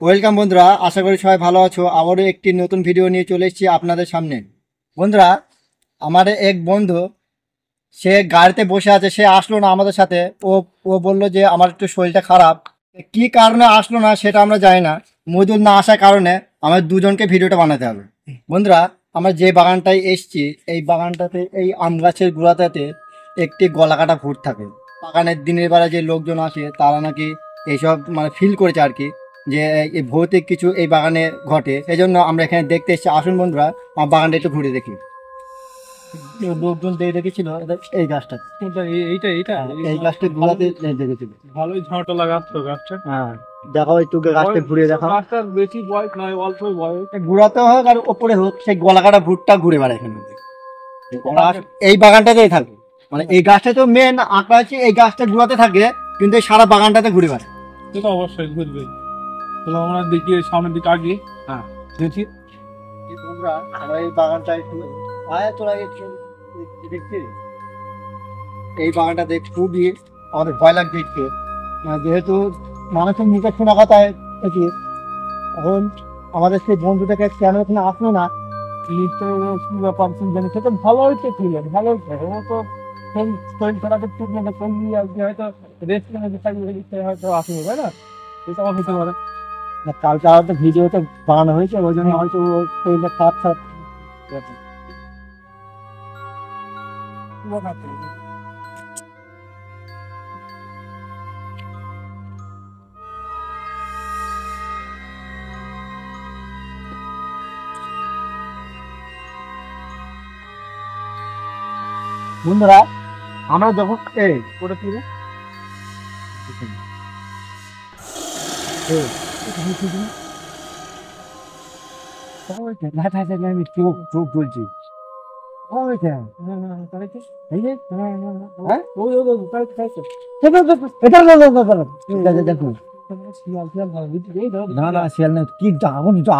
Welcome বন্ধুরা, আশা করি সবাই ভালো আছো। আবারও একটি নতুন ভিডিও নিয়ে চলে এসেছি আপনাদের সামনে। বন্ধুরা, আমার এক বন্ধু, সে গাড়িতে বসে আছে, সে আসলো না আমাদের সাথে। ও বলল যে আমার একটু শরীরটা খারাপ। কি কারণে আসলো না সেটা আমরা জানি না। মজুর না আসার কারণে আমার দুজনকে ভিডিওটা বানাতে হবে। বন্ধুরা, আমরা যে বাগানটায় এসছি, এই বাগানটাতে এই আম গাছের গোড়াটাতে একটি গলাকাটা ভূত থাকে। বাগানের দিনের বেলা যে লোকজন আসে তারা নাকি এইসব ফিল করেছে আর কি, যে এই ভৌতিক কিছু এই বাগানে ঘটে। এই জন্য আমরা এখানে দেখতে এসেছি। আসুন বন্ধুরা, আমার বাগানটা একটু ঘুরে দেখি। লোকজন দেখেছিল এই গাছটা, এই গাছটা গোড়াতে দেখেছিল। ভালোই ঝাঁটা গাছ তো গাছটা। হ্যাঁ, দেখাও একটু গাছটা ঘুরে দেখাও। গাছটার বেশি বয়স নয়, অল্প বয়স। গোড়াতে হোক আর ওপরে হোক, সেই গলাকাটা ভুট্টা ঘুরে বেড়ায় এখানে। এই বাগানটাতেই থাকে, এই গাছটা তো মেন আঁকা আছে, এই গাছটা গোড়াতে থাকে, কিন্তু এই সারা বাগানটাতে ঘুরে বেড়ায়। সেটা অবশ্যই ঘুরবে। আমরা দেখি সামনের দিকে আগে। হ্যাঁ, দেখি আমরা এই বাগানটা একটু দেখছি। এই বাগানটা দেখ খুবই আমাদের ভয় লাগছে দেখতে, যেহেতু মানুষের মুখে শোনা কথায় দেখি। এখন আমাদের সেই বন্ধুটাকে কেন এখানে আসলো না, ব্যাপার জানি। সেটা ভালো হয়েছে, ছিলেন ভালো হয়েছে। ও তো শরীর খারাপের ট্রিটমেন্ট করলি, হয়তো রেস্ট হয়তো আসবে, তাই না? এটা আমার হতে পারে। কালকে আর একটা ভিডিওতে বানানো হয়েছে, ওই জন্য হয়তো শরীরটা খারাপ খারাপ। বন্ধুরা, আমরা যখন ওটা কি রে, চোখ বলছি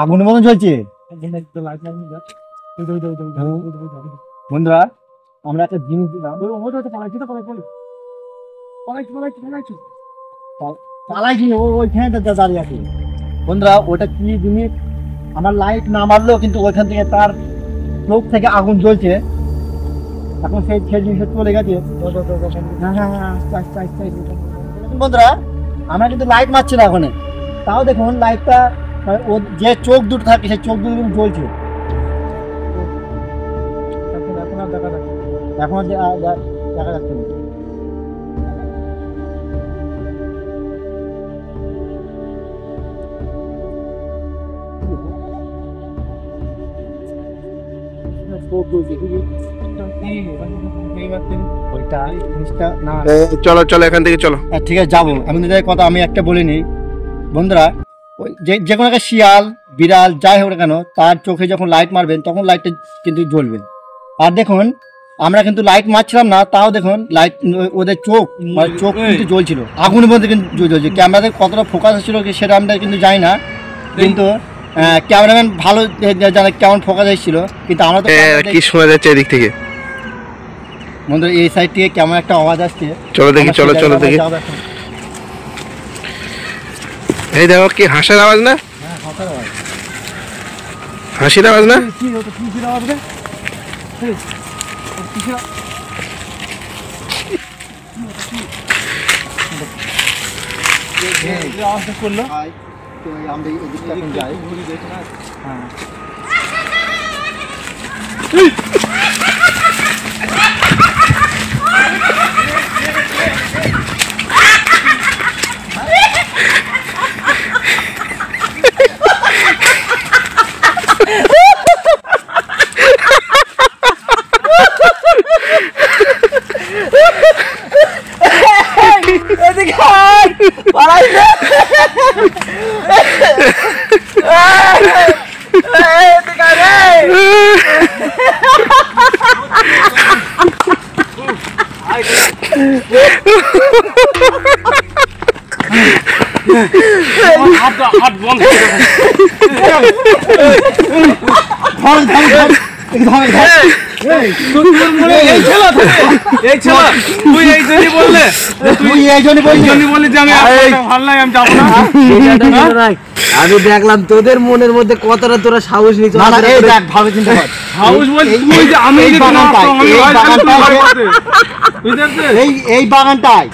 আগুনের মতন চলছে। বন্ধুরা, আমরা একটা জিনিস দিলাম, ওইখানে দাঁড়িয়ে আছে। বন্ধুরা, ওটা কি জিনিস আমার লাইট না মারলেও কিন্তু ওইখান থেকে তার চোখ থেকে আগুন জ্বলছে। এখন সেই জিনিসটা চলে গেছে। বন্ধুরা, আমরা কিন্তু লাইট মারছি না এখন, তাও দেখুন লাইটটা ও যে চোখ দুটো থাকে সেই চোখ দুটো কিন্তু জ্বলছে। এখন দেখা যাচ্ছে না। চলো চলো এখান থেকে চলো। ঠিক আছে, যাবো। এমন কথা আমি একটা বলিনি। বন্ধুরা, যে কোনো একটা শিয়াল বিড়াল যাই হোক না কেন, তার চোখে যখন লাইট মারবেন তখন লাইটটা কিন্তু জ্বলবে। আর দেখুন, আমরা কিন্তু লাইট মারছিলাম না, তাও দেখুন লাইট ওদের চোখ কিন্তু জ্বলছিল, আগুনের মধ্যে কিন্তু জ্বলছে। ক্যামেরাতে কতটা ফোকাস ছিল সেটা আমরা কিন্তু জানি না, কিন্তু ক্যামেরাম্যান ভালো জানে কেমন ফোকাস এসেছিল। কিন্তু আমরা তো কি শোনা যাচ্ছে এদিক থেকে। বন্ধুরা, এই সাইড থেকে কেমন একটা আওয়াজ আসছে, চলো দেখি, চলো চলো দেখি। এই দেখো, কি হাসির আওয়াজ না? হাসির আওয়াজ না? করলো আমরা এই দিকটা এখন যাই। হ্যাঁ, হাত বন্ধ এই ছেলে তুই এই জন্যই বললে তুই এই জন্য বললি যে আমি ভালো নাই আমি যাবো না আমি দেখলাম তোদের মনের মধ্যে কতটা তোরা সাহস নিচ্ছ। না না এই দেখ ভালো চিন্তা কর হাউস বলছি তুই যে আমি এই যে এই বাগানটায়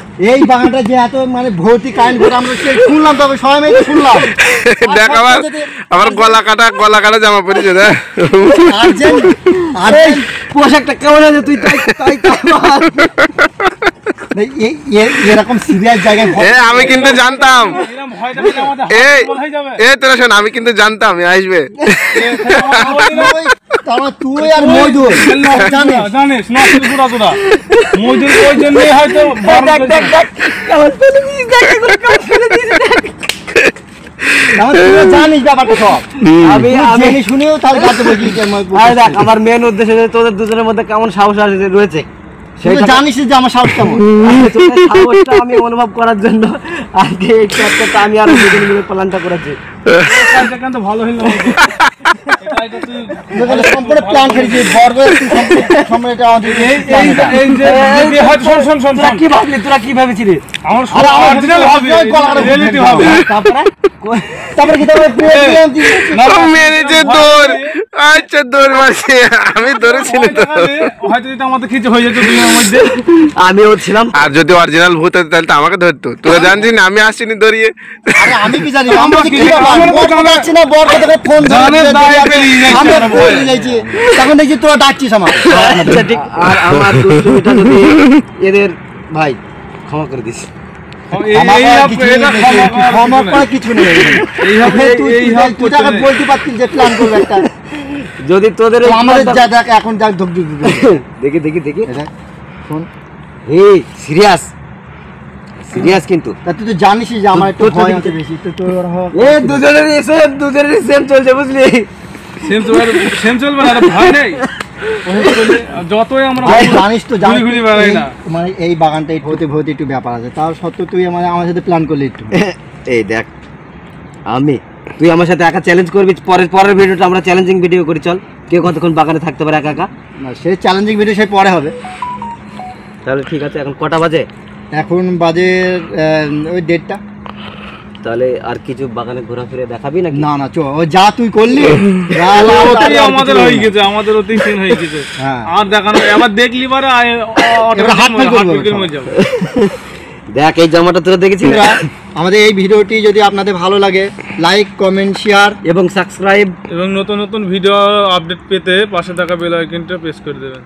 যে এত মানে ভর্তি কারেন্ট ঘটে আমরা শুনলাম, তবে সবাই মিলে শুনলাম। দেখ আমার গলা কাটা জামা পরেছে দেখ। পোশাকটা কেমন আছে তুই এরকম সিরিয়াস জায়গায় আমি কিন্তু জানতাম তোরা শোন, আমি কিন্তু জানতাম আসবে। তুই আর মজুর জানিস তোরা মজুর ওই জন্যই হয়তো জানিস ব্যাপারটা সব। আমি শুনেও তাহলে দেখ আমার মেন উদ্দেশ্য যে তোদের দুজনের মধ্যে কেমন সাহস রয়েছে জানিস যে আমার সাহস কেমন। সাহসটা আমি অনুভব করার জন্য আজকে এই চ্যাপ্টারটা আমি আর দুজন মিলে প্ল্যানটা করেছি। কিন্তু ভালো হইল সম্পূর্ণ প্ল্যান করেছি কি ভাবলি তোরা কি ভাবেছিলি? তারপরে মেরেছে দৌড়। আচ্ছা দৌড় মারছে, আমি ধরেছিলাম তো। হয়তো আমাদের কিছু হয়ে যেত দুজনের মধ্যে। আমিও ছিলাম। আর যদি অরিজিনাল ভূত হতো তাহলে তো আমাকে ধরতো। তোরা জানছিস না আমি আসছিনি দৌড়িয়ে। আমি কি জানি তখন দেখছি তোরা ডাকছিস আমার। আচ্ছা ঠিক। আর আমার দুষ্টুমিটা যদি এদের ভাই ক্ষমা করে দিস। কিছু নেই, বলতে পারছিস যে প্ল্যান করবে একটা। যদি তোদের আমাদের যা দেখ এখন যা ধুক দেখি দেখি দেখি শোন, এই সিরিয়াস সিরিয়াস কিন্তু তুই তো জানিস যে আমার একটু ভয় আছে বেশি। তো তোর দুজনেরই সেম চলছে বুঝলি। সেম চলবে না, ভয় নেই। যতই আমরা জানিস তো মানে এই বাগানটা হতে হতে একটু ব্যাপার আছে, তার সত্ত্বেও তুই মানে আমার সাথে প্ল্যান করলি একটু। এই দেখ তুই আমার সাথে একা চ্যালেঞ্জ করবি, পরের ভিডিওটা আমরা চ্যালেঞ্জিং ভিডিও করি। চল কেউ কতক্ষণ বাগানে থাকতে পারে একা একা। না সে চ্যালেঞ্জিং ভিডিও সে পরে হবে। তাহলে ঠিক আছে। এখন কটা বাজে? এখন বাজে ওই 1:30। তাহলে আর কিছু বাগানে ঘোরাফিরে দেখাবি নাকি? না না চো ও যা তুই করলি আমাদের হয়ে গেছে, আমাদের অতি সিন হয়ে গেছে। আর দেখানো আবার দেখলি পারে দেখ এই জামাটা তোরা দেখেছিস। আমাদের এই ভিডিওটি যদি আপনাদের ভালো লাগে লাইক কমেন্ট শেয়ার এবং সাবস্ক্রাইব এবং নতুন নতুন ভিডিও আপডেট পেতে পাশে থাকা বেল আইকনটা প্রেস করে দেবেন।